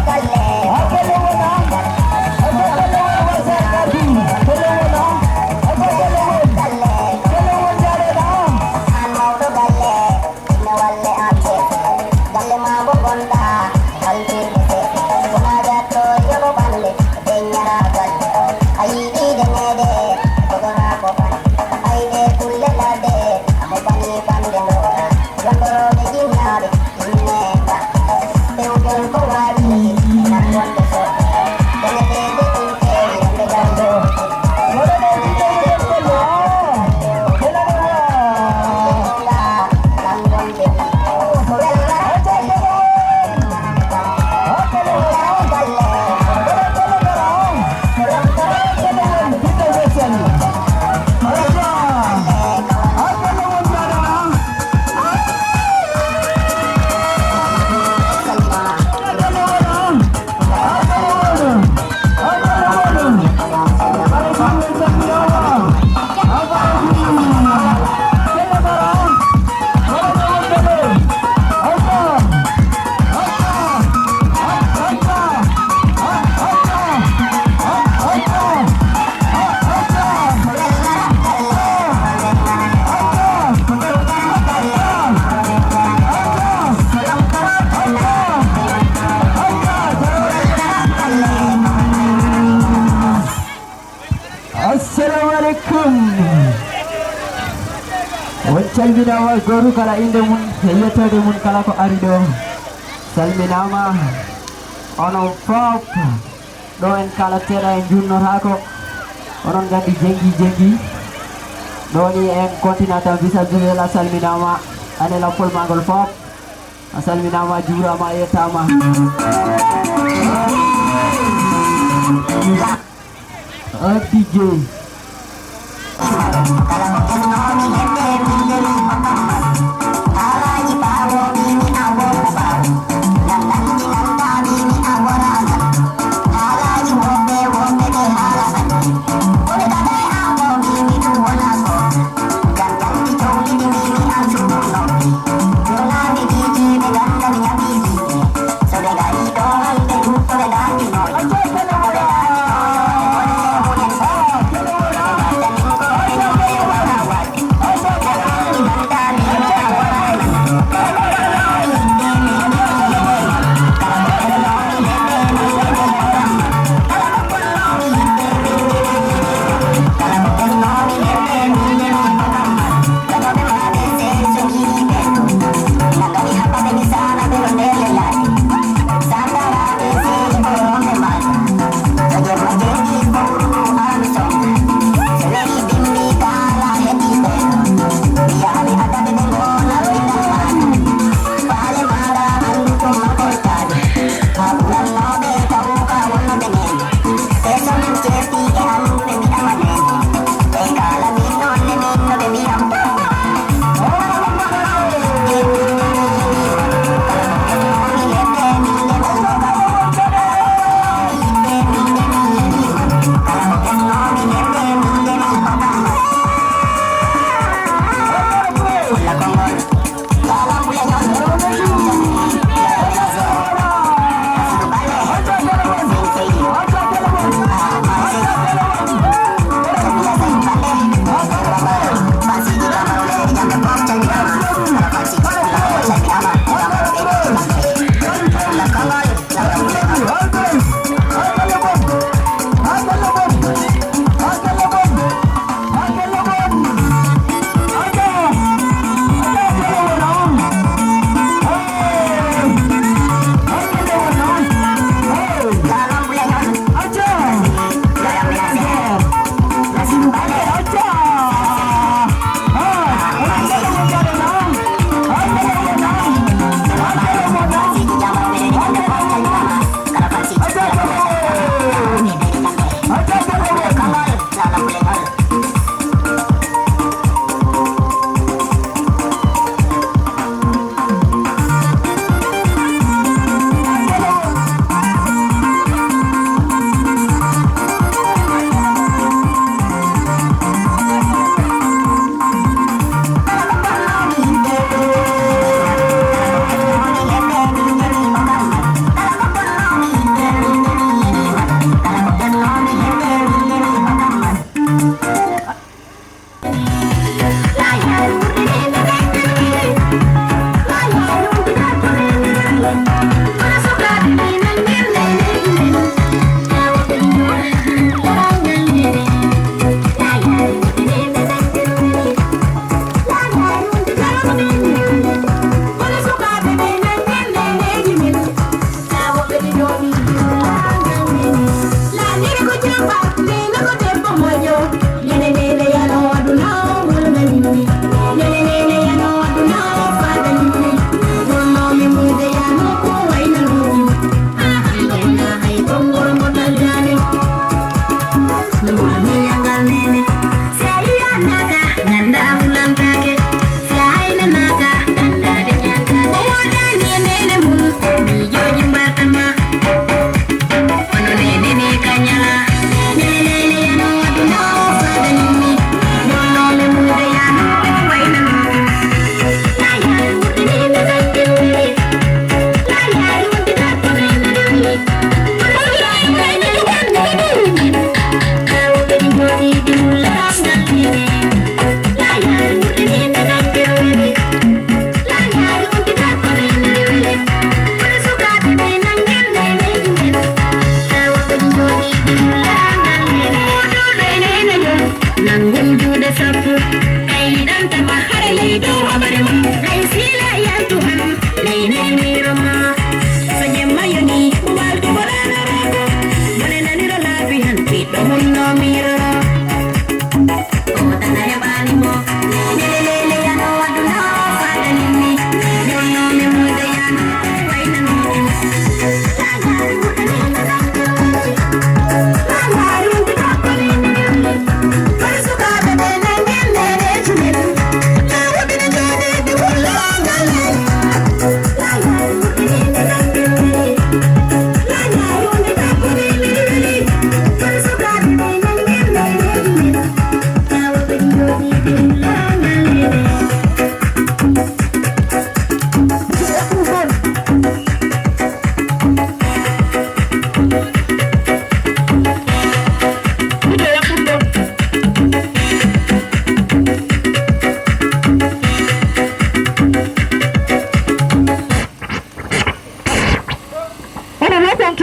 Dale. calminama goru kala inde mun e yettode mun kala ko ari ɗo salminama onon fof ɗo en kala teɗa en junnotako onon gandi jengi ɗo ni en continental visagela salminama ane lampol magol fof a salminama juurama yettama DJ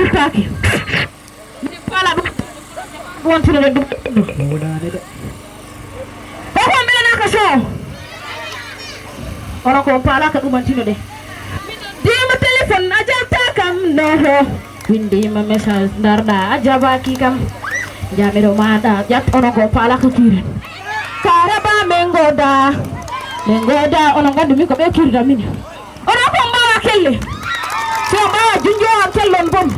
firtaki pala ɗum wontinoɗe ɗum wodani de o ko mbelanaka so ono ko palaka ɗumantinoɗe dima téléphone a jalta kam noho windima message darɗa a jabaki kam jamiɗo maɗa ƴat ono ko palaka kiren karaba min goda ono gandi min ko ɓe kirda min ono ko mbawa kelle so mbawa junjo am kellon bom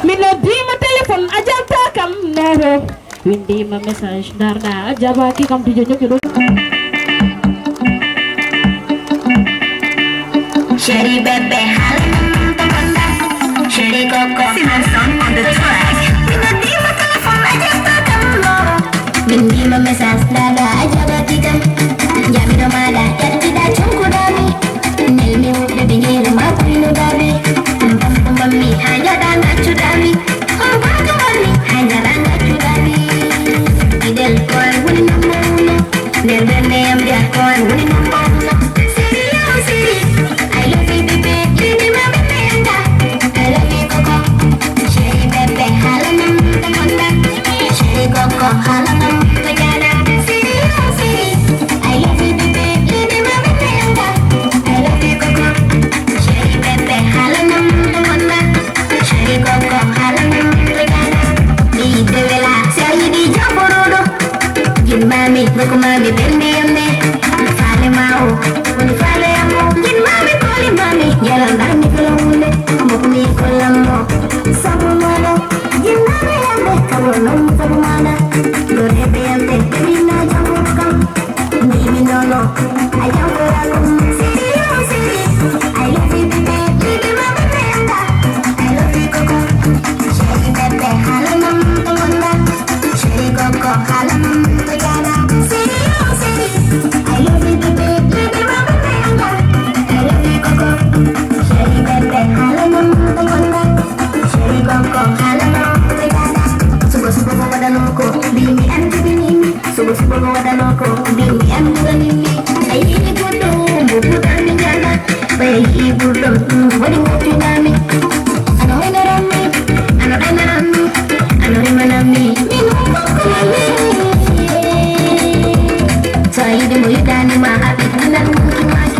min dima téléphone a jalta kam noho windima message darɗa a jabaki kam tijo ñoƴƴo ɗo Shady Bebe Hallam Tamanda Shady Coco Simonson on the track Minadima telephone I just talk amoro Mindima message dada ajabati kam Jamido mada yatida chunku dami Nelmi wude bingiru makuinu dami Mpampu mami hanya danga chudami Mpampu mami hanya danga chudami Idel koi wuni number uno Nerbende amdia koi wuni number uno Siri yo siri I love you, baby. Baby, mama, panda. I love you, Coco. Shady, baby, halanam, tamanda. Shady, Coco, halanam, tagada. City, oh, city. I love you, baby. Baby, mama, panda. I love you, Coco. Shady, baby, halanam, tamanda. Shady, Coco, halanam, tagada. Di devela, say di jaburudo. Gin mami, look mami, bendi amne. Fale mau, fale amo. Gin mami. Mami, jalan dani kelomune, mukni kolamo, sabu mana, jinare ande, kamu nom sabu mana, gore beante, bina jamu kam, bibi nono, ayam korakum, siri oh siri, I love you baby, baby mama beanda, I love you Coco, shady baby halanam tamanda, shady Coco halanam tagada, siri oh siri, I love you baby, baby mama beanda. Shady Bebe halanam tamanda Shady Coco halanam tagada Subo-subo mo wadanoko Bini am bini Subo-subo mo wadanoko Bini am bini Ay budo Bubutan ni jana Bayi budo Wadi ngotu nami Ano ay narami Ano ay narami Ano ay manami Minum kulele Saidi mo yudani maapit Nanan mukimaki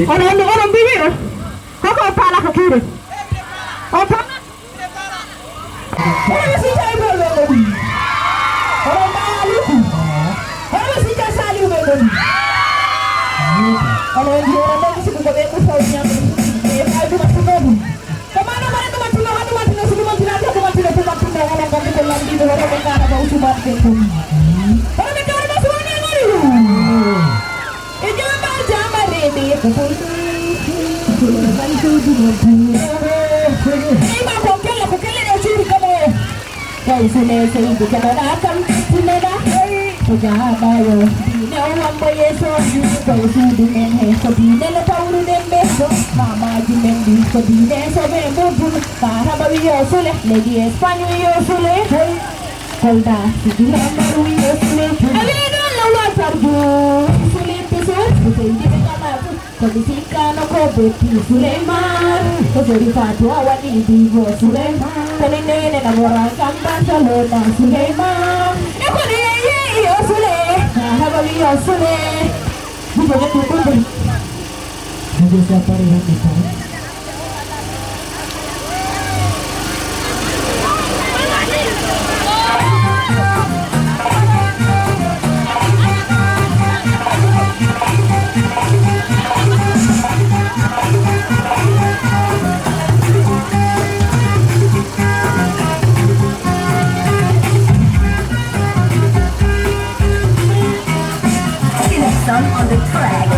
Orang bibir. Kok pala ke kiri? Apa? Orang si cai belum. Orang malu. Orang si cai sali belum. Kalau dia orang bagus itu kau betul soalnya. Itu macam mana? Kemana-mana tu macam mana? Sudah macam apa? Orang kami pulang di luar negara bau cuma itu. Orang negara masuk mana ngari? Jangan rebi. Kau sudah sehingga kena datang sudah Pujaba yo Dina wamba yeso Kau sudah menhe So dina la tauru nembeso Mama jimendi So dina so bembo bulu Para babi yo sule Lady Espanyol yo sule Kolda Sudila maru yo sule Alena lawa tarju Sule piso Sule jibe kamapu Kabisika no kobeti Suleiman Kosori fatwa wani divo Suleiman Kanine na borang kampan Salona Suleiman Eko ni yo sule Haba bi yo sule Bukan itu pun Ada siapa yang kita On the track.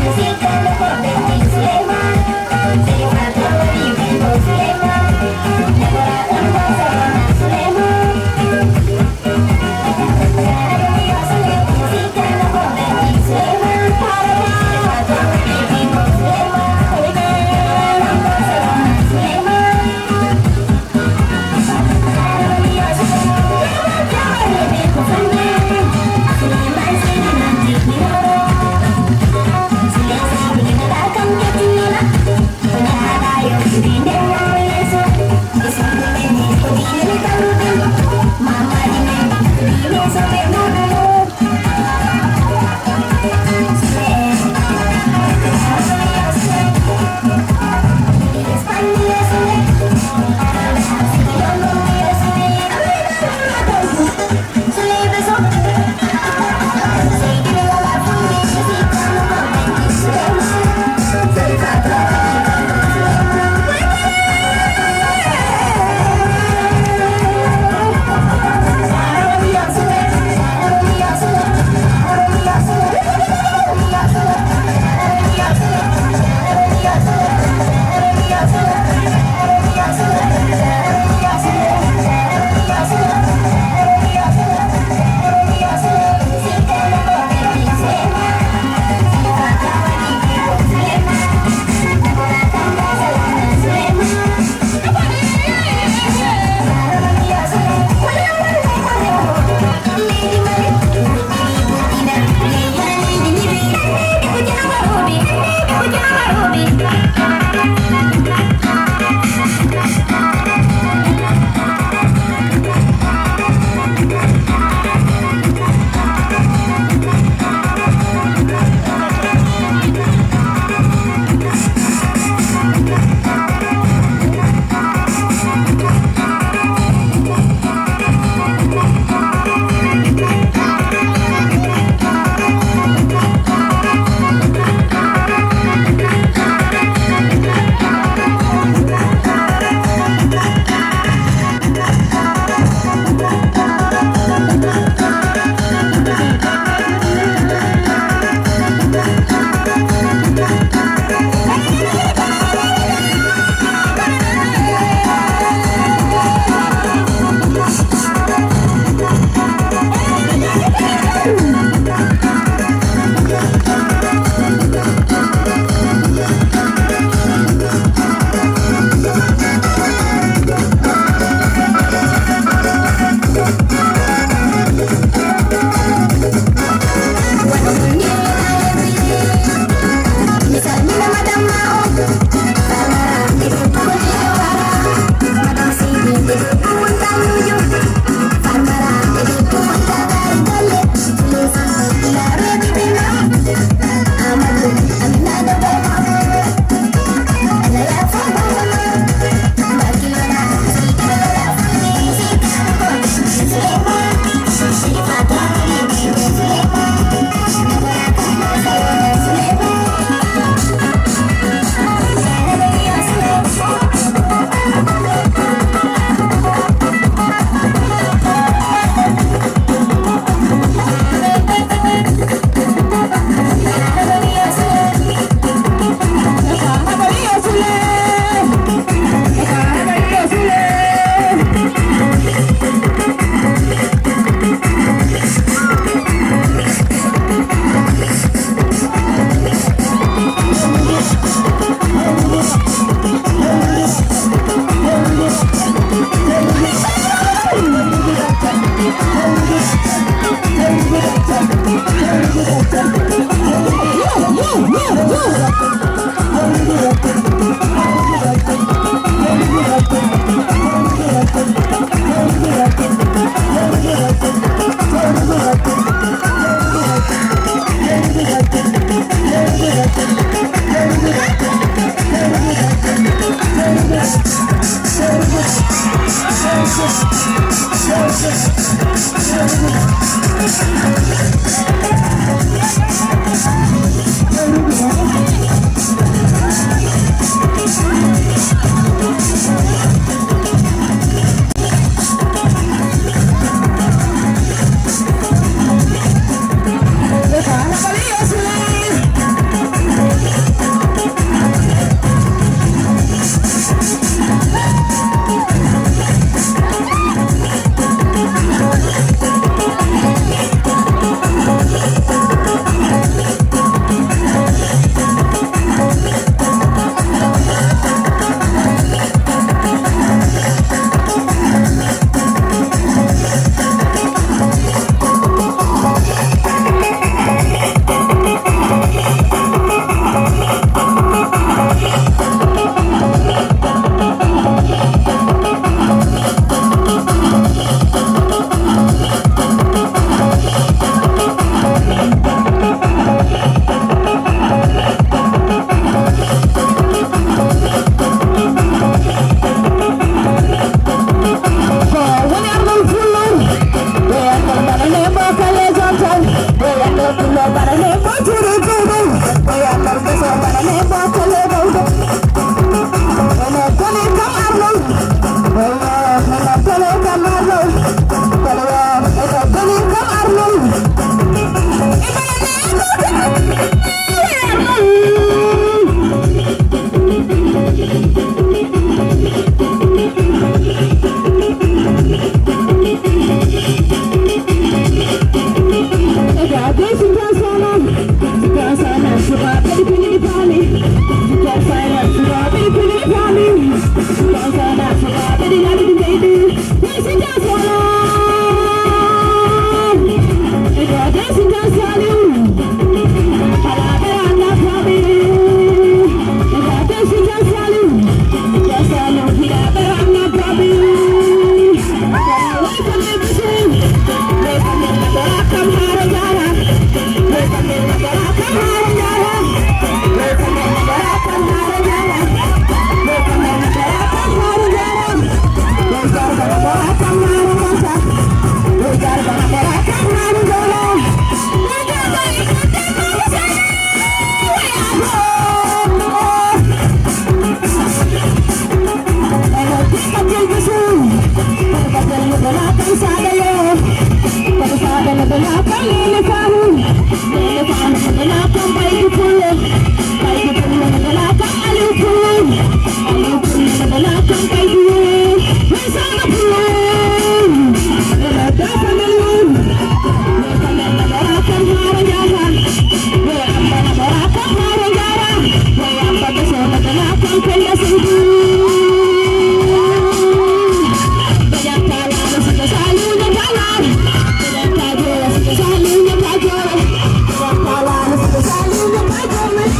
Salunya Pak Jokowi.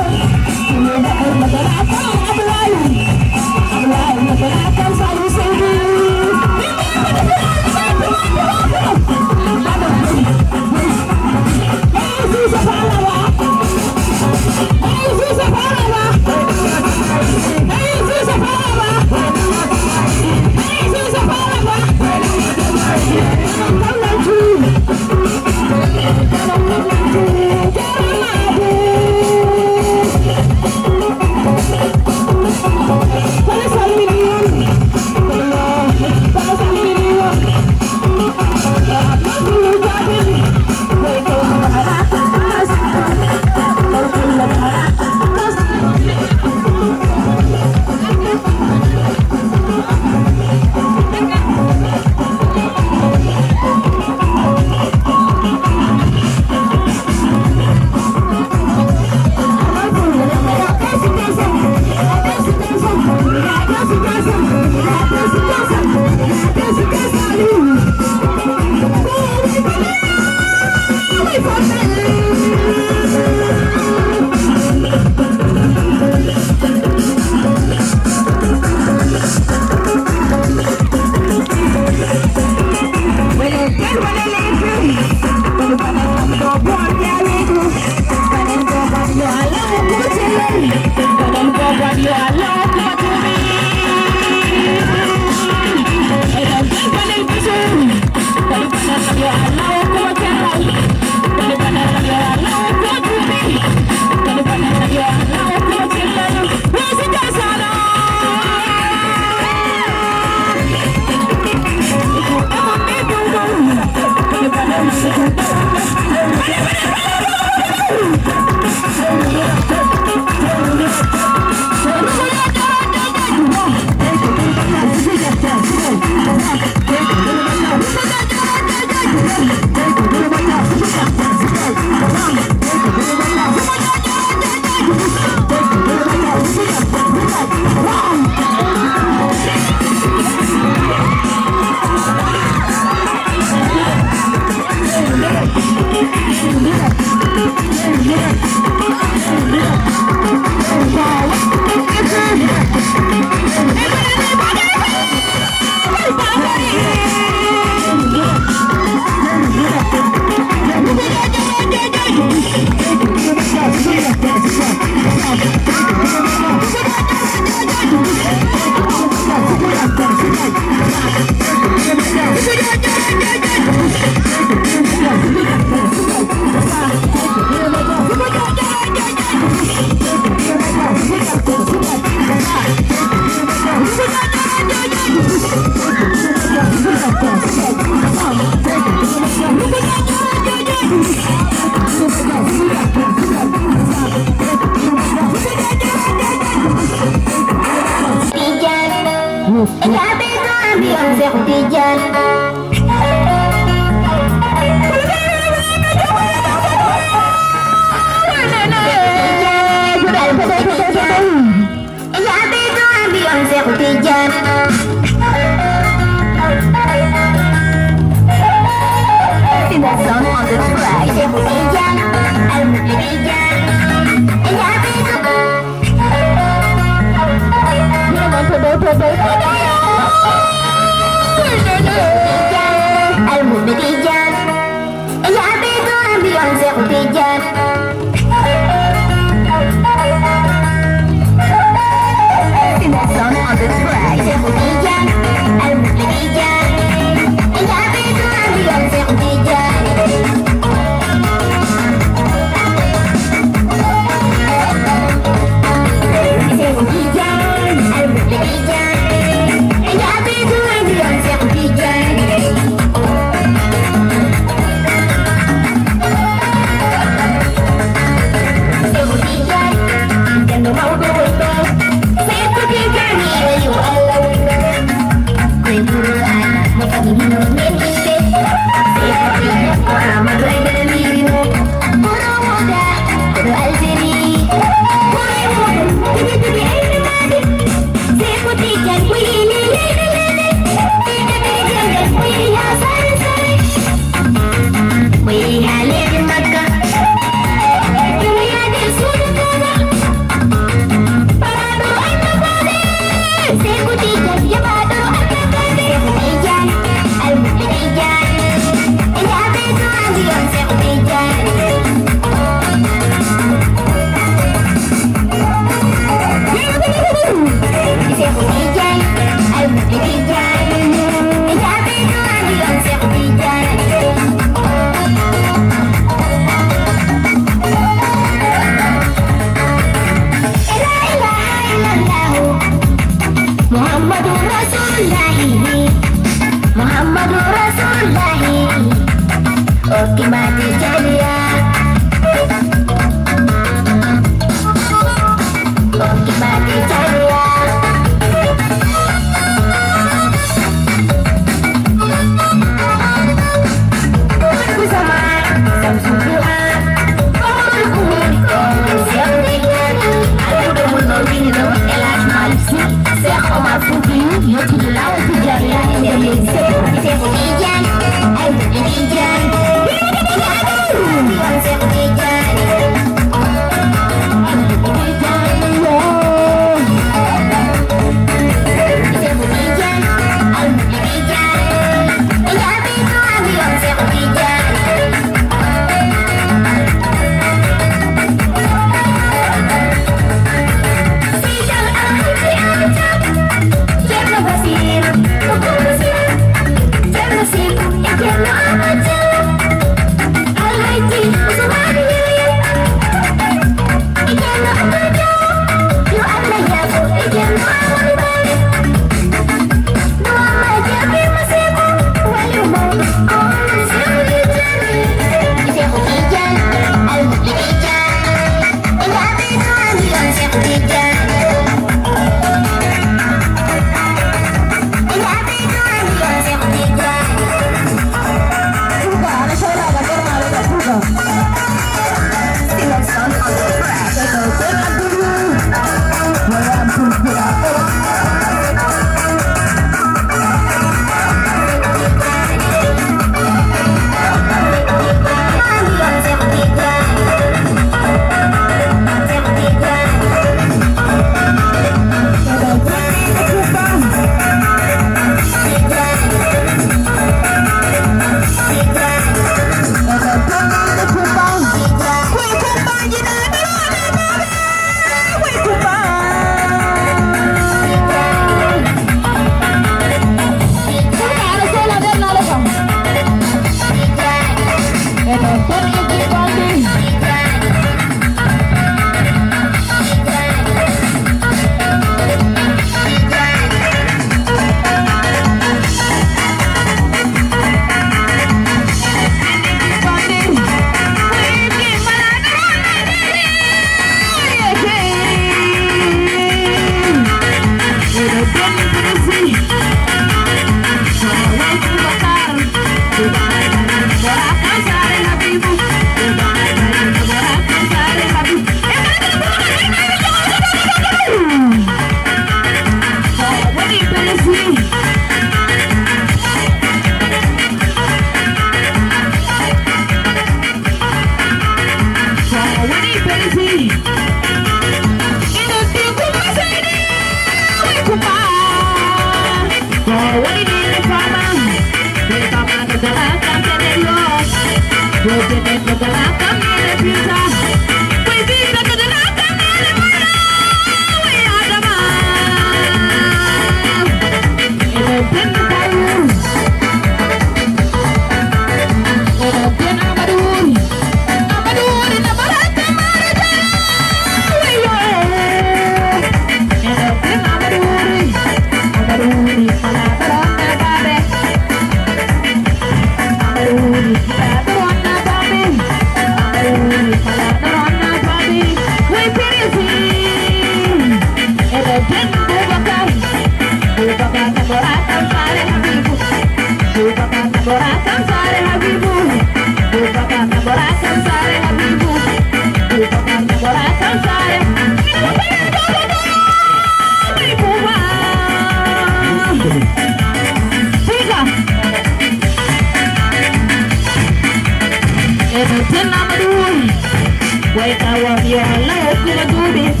Wait, I want your love, come on, do this.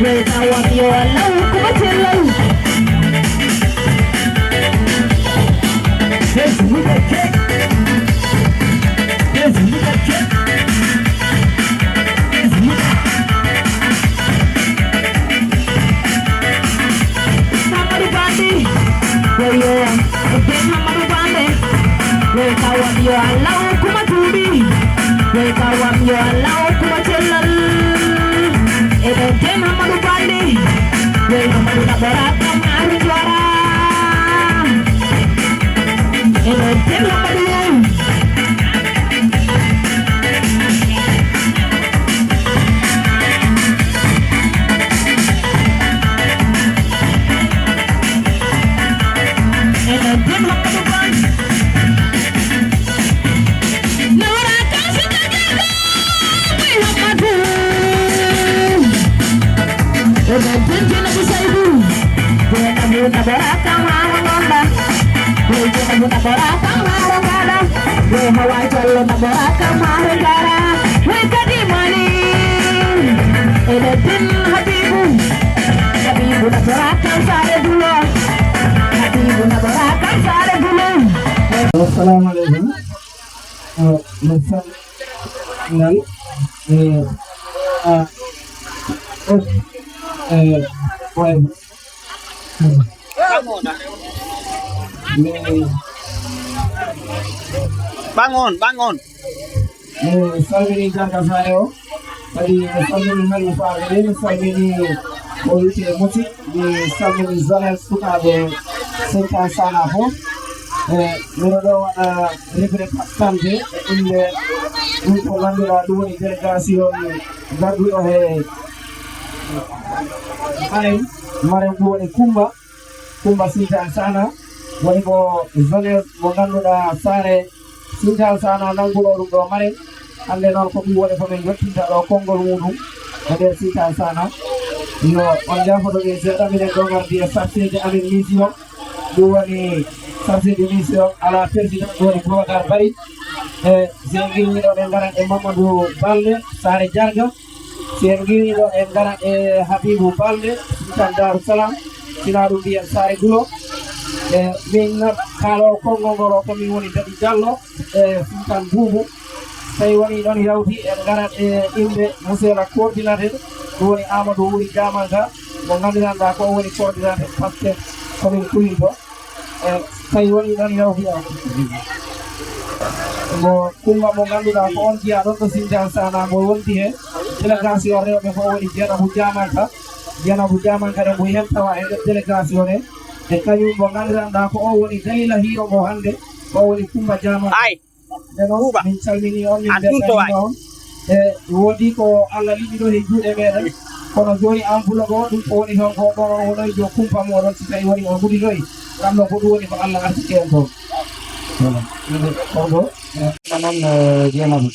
Wait, I want your love, come on, tell love. Yes, we got cake. Yes, we got cake. Yes, we got Somebody body, where you are? Okay, somebody body. Wait, I want your love, come on, do this. Wait, I want your love, come on, tell love. Okay, somebody body. Wait, somebody body, come on, do this. Assalamualaikum. Bangun, bangun. Salmini jaga saya. Tadi salmini hari pagi, salmini politik musik di salmini Zalel suka ada sekian sana pun. Merodo representante untuk mengambil dua delegasi baru mari dua kumba sinta sana wani ko Zalel mengambil sare sinta sana nanggulo do mari ande non ko woni fa men yottinta do kongol mudum nder sinta sana yo on jafoto be sedda minen do gardi e sarseje amin mission do woni chargé de mission à la présidente de Boubacar Bari e zengini do en garan e Mamadou Balde Sare Jarga zengini do en garan e Habibou Balde Sultan Darou Salam sinaɗum mbiyen Sare Gulo e min kaalo konngol ngol o komin woni Dadi Diallo e Sultan Boubou tawi woni ɗon yawti en garat e inde monsieur le coordinateur ɗum woni Amadou Wuri Diamanka mo ganduɗanɗa ko woni coordinateur pasque komin kuyi ɗo tawi woni ɗon yawti mo kumba mo ganduɗa ko on jiya ɗon ɗo Sindian Sana mo wonti he délégation rewɓe fof woni Dieynabou Diamanka ɗe mo hen tawa e nder délégation he e kañum mo ganduɗanɗa ko o woni dalila hiiro mo hannde o woni Kumba Diamanka nden noon min calmini on min beltanima on e woodi ko Allah liɗi ɗo e juuɗe meɗen kono joni enveloppe o ɗum ko woni toon ko ɗon wonoy jo kumpa moɗon si tawi woni o huɗitoy ɗam ɗo ko ɗum woni ko Allah artiki en toon oɗo noon Dieynabou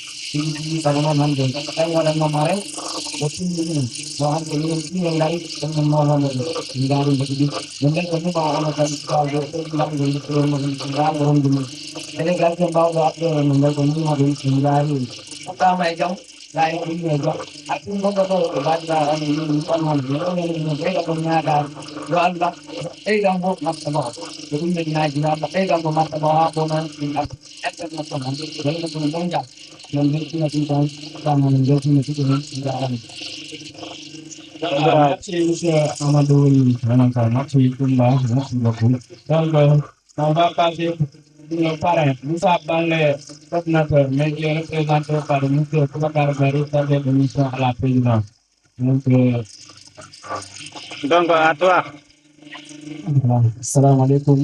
sago noon hannde tawi waɗanno mare o timmini mo hannde minen ɗiɓe ngari ɗum ɗum noon ndaari mbaɗi ɗi no nden ko nima ono tan kawde ɓeydi lamɗo yittomo ngaamo ronde mum délégation mbawɗo aɓɓere no nden ko nimaɗo yitti ndaari hokkama e jaam layi ko yimɓe jaam hakkude gonɗo ɗo ko bandira on yimɓe on hon ɓeyɗa ko ñaagare yo Allah ɓeydan fof nafta ma ɗum ɓe naji Allah ɓeydan ko martaba ha bonan min ettanno ton ande walla ko gonja non weltina ɗum tan ɗam weltina ɗiɗo men jarani merci monsieur Amadou Rananka merci Koumba merci beaucoup donc on va passer le parrain Moussa Balé coordinateur mais qui est représenté par monsieur Boubacar Bari chargé de mission à la présidence donc à toi. assalamu alaikum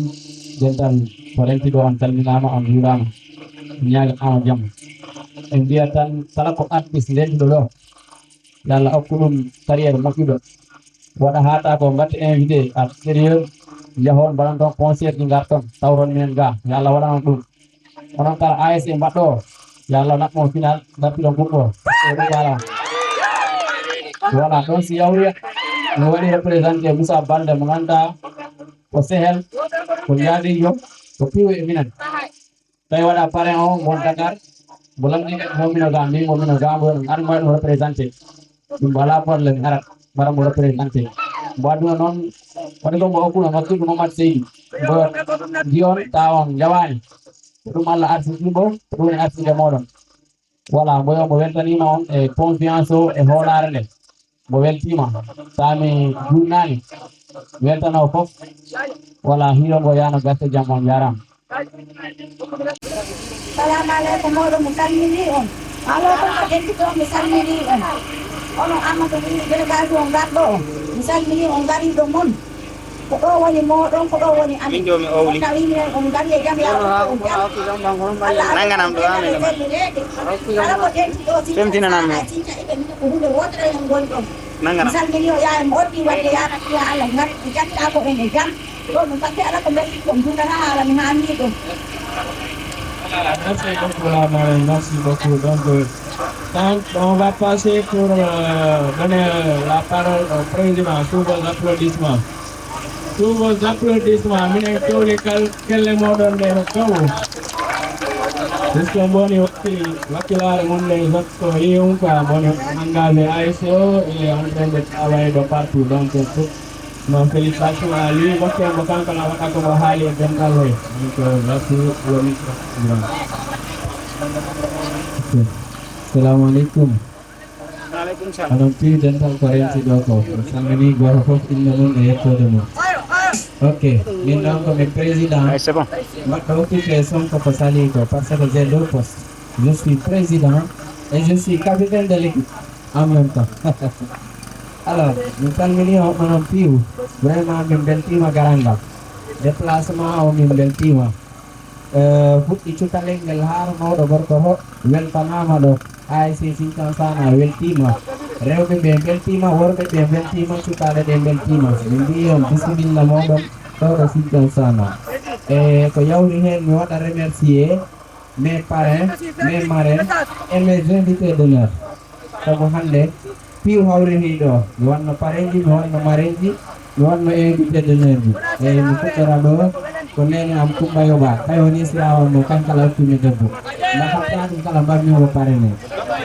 dental parentiɗo on calminama on jurama ñaaga ama jaam en mbiya tan kala ko artiste ndenɗo ɗo yo Allah hokku ɗum carriére moƴƴuɗo waɗa haata ko mbatte invité à sérieux jahon mbaɗan ton concert ɗi garton tawron minen ga yo Allah waɗanon ɗum onon kala ASC mbaɗɗo o yo Allah naɓmo final dartiɗo gumɓo voilà ɗon si yawri mi waɗi représenté Moussa Balde mo ganduɗa ko sehel ko jaadijo ko piiwo e minen tawi waɗa parrain o mon Dakar mo lamɗi momino ga mbi momino ga mo ar mo waɗimo représenté ɗum wala probléme arat mbaɗa mo représenté mbo adduna noon waɗi ko mo hokkuno makkiɗo Mamadou Seydi mbo jiyon tawon jawani ko ɗum Allah artiste ɗumɓo ko ɗum e artiste moɗon voilà mboyo mo weltanima on e confiance o e hoolare nde mo weltima sami jurnani weltano foof voilà hiiro ngo yano gaste jaam on jarama Salamu alaikum moɗo mi salmini on alo konko ƴettuɗo mi salmini on onon Amadou wi délégation garɗo o mi salmini on gariɗo mon ko ɗo woni moɗon ko ɗo woni amin Jomi owli. tawi minen on gari e jaam yaɗo on jaam Nanganam ɗo amin ɗo. kala ko ƴettuɗo Femtinanam mi. sinta iɓe mbi ko hunde wotere en goni ɗon mi Nanganam. salmini o yaha mi oddi wadde yanatiya Allah gari ɓe jattiɗa ko en e jaam ɗo ɗum pakke ala ko belɗi ɗum dundata haala mi hamni ɗum Merci beaucoup la marraine, merci beaucoup. Donc, on va passer pour donner la parole au président sous vos applaudissements. Sous vos applaudissements, minen towli kelle moɗon nde no kawo. Puisque mboni wakkilare mum nde ko yiyum quoi mboni engagé ASC o il est en train de travailler de partout. Donc, non, félicitations à lui. Parce que je pense que nous avons haali e dental he. Donc, merci le ministre. Assalamu alaikum. Waalaikum salam. Aɗon piwi dental ko renti ɗo ko mi salmini goto fof inde mum e yettode mum. Ok, min ɗon komi président Ouais, c'est bon. mbaɗɗo occupé Sonko ko sali ko par ce que j'ai deux postes. Je suis président et je suis capitaine de l'équipe en même temps. Alors, mi salmini oɗonon piiw vraiment min beltima garangal déplacement o min beltima fuɗɗi cukalel ngel haaranoɗo gorko ho weltanama ɗo ASC Sinthiou Sana weltima rewɓe ɓe beltima worɓe ɓe beltima cukaɗe ɗe beltima min mbi on bisimilla moɗon ɗo ɗo Sinthiou Sana e ko yawri hen mi waɗa remercier mes parrains mes marraines et mes invités d'honneur sabu hande piiw hawrini ɗo mi wanno pareji mi wanno mareji mi wanno invité d'honneur ji eyyi mi fuɗɗora ɗo ko nene am Coumba Yoba tawi woni sirawam mo kankala hokkimi debbo nafataɗum kala mbammimo parene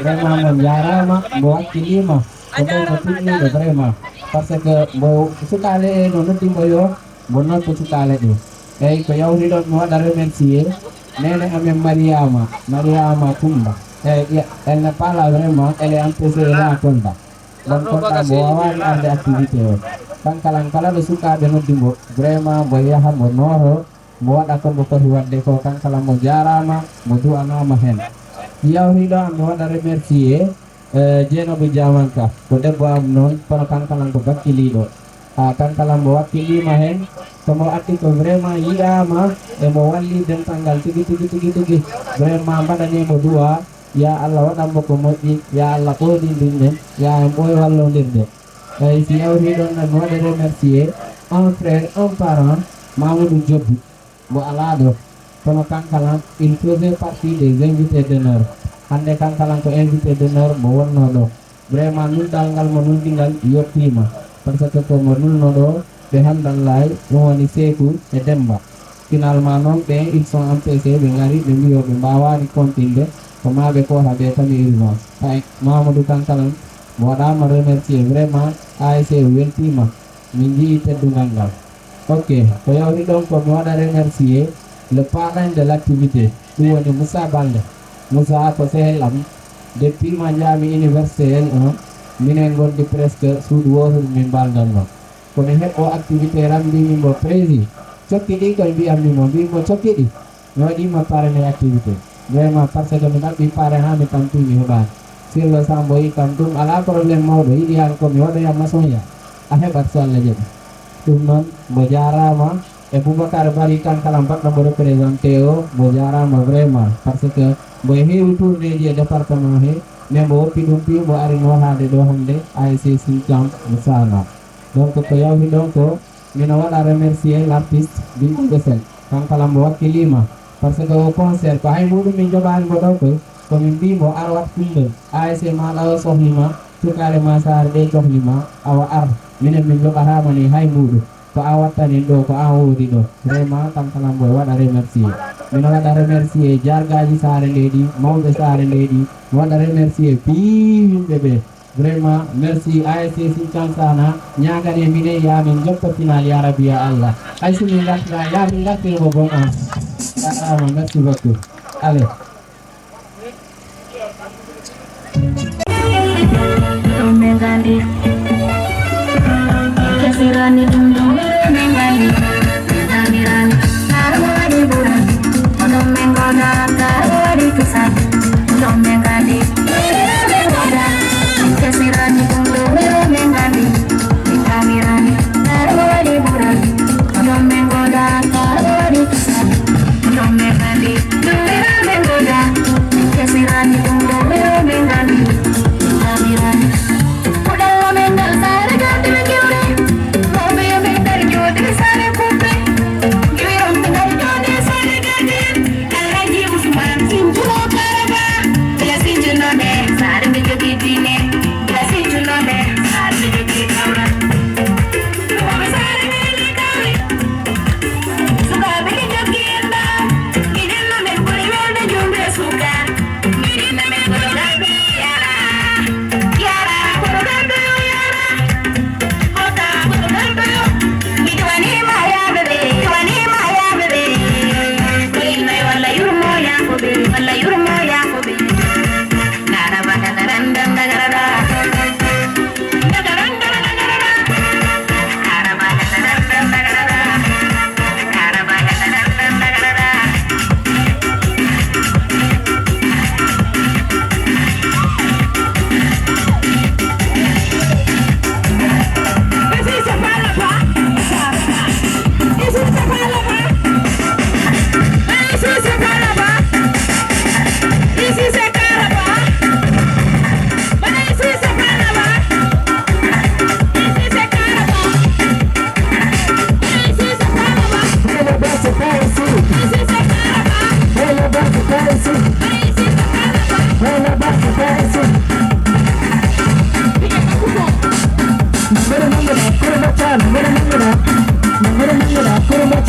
vraiment mo jarama mbo wakkilima ko ɗo ko timmiɗo vraiment par ce que mbo sukale e no noddimo yo mbo noddo sukale ɗe eyyi ko yawri ɗon mi waɗa remercier nene amen Mariama Coumba eyyi elle n'est pas là vraiment elle est empêchée là Kolda donc Kolda mbo wawani arde activité o kankalan kala ɗo sukaɓe noddimo vraiment mbo yaha mbo nooro mo waɗa ko mbo foti wadde ko kankala mo jarama mo du'anama hen yawriɗo am mi waɗa remercier Dieynaba Diamanka ko debbo am noon kono kankalan ko bakkiliɗo kankalan mo wakkilima hen somo addi ko vraiment yiɗama e mo walli dental ngal tigi vraiment mbaɗanimo du'a ya Allah waɗanmo ko moƴƴi ya Allah ɓoɗinɗinɗen ya en ɓooy wallodirde eyyi si yawriɗon nan mi waɗa remercier un frère un parent Mamadou Diobbi mo ala ɗo kono kankalan il faisait partie des invités d'honneur hande kankalan ko invité d'honneur mo wonno ɗo vraiment nulɗal ngal mo nulɗingal yettima par ce que komo nulno ɗo ɓe hamdallahi ɗum woni Sekou e Demba finalement noon ɓe ils sont empêchés ɓe gari ɓe mbi ɓe mbawani continde ko maɓe kota ɓe tan urgence hay Mamadou kankalan mo waɗama remercier vraiment ASC weltima min jii teddugal ngal Ok, ko yawti ɗon ko mi waɗa remercier le parrain de l' activité ɗum woni Moussa Balde. Moussa ko sehel am depuis ma jaami université L1 minen gondi presque suudu wotodu min baldanno komi heɓɓo activité ram mbimi mbo prési cokki ɗi koye mbiyamnimo mbimo cokki ɗi mi waɗima parrain activité vraiment par ce que mi ɗaɓɓi parrain ha mi tampimi heɓani sur le sambo yi kam ɗum ala probléme mawɗo yiɗi han komi waɗoya maçon ya a heɓat so Allah jaɓi ɗum noon mbo jarama e Boubacar Bari kankala mbaɗɗo mbo représenté o mbo jarama vraiment par ce que mbo heewi tournéji e département he mais mbo woppi ɗum pi mbo arino haade ɗo hande ASC Sinthiang mo Sana donc ko yawti ɗon ko mino waɗa remercier l' artiste Bintou Bessel kankala mbo wakkilima par ce que o concert ko hay muɗum min joɓani mbo ɗo koy komin mbimo ar wat kumbel ASC maɗa o sohlima cukare ma saare ɗe cohlima awa ar minen min joɓatama ni hay muɗum ko a wattanin ɗo ko an wodi ɗo vraiment kankala mbo e waɗa remercier mino waɗa remercier jargaji saare nde ɗi mawɓe saare nde ɗi mi waɗa remercier yimɓe ɓe vraiment merci ASC Sinthiang Sana ñagane minen yamin joppa final ya rabbi ya Allah hay somin gartira yamin gartirmo bon an jarama merci beaucoup allez Mengandi kesirani dum mengandi namirani narwadi buran ono mengona narwadi kesan dum mengandi kesirani dum mengandi namirani narwadi buran ono mengona narwadi kesan dum mengandi mengona kesirani dum mengandi namirani Kurma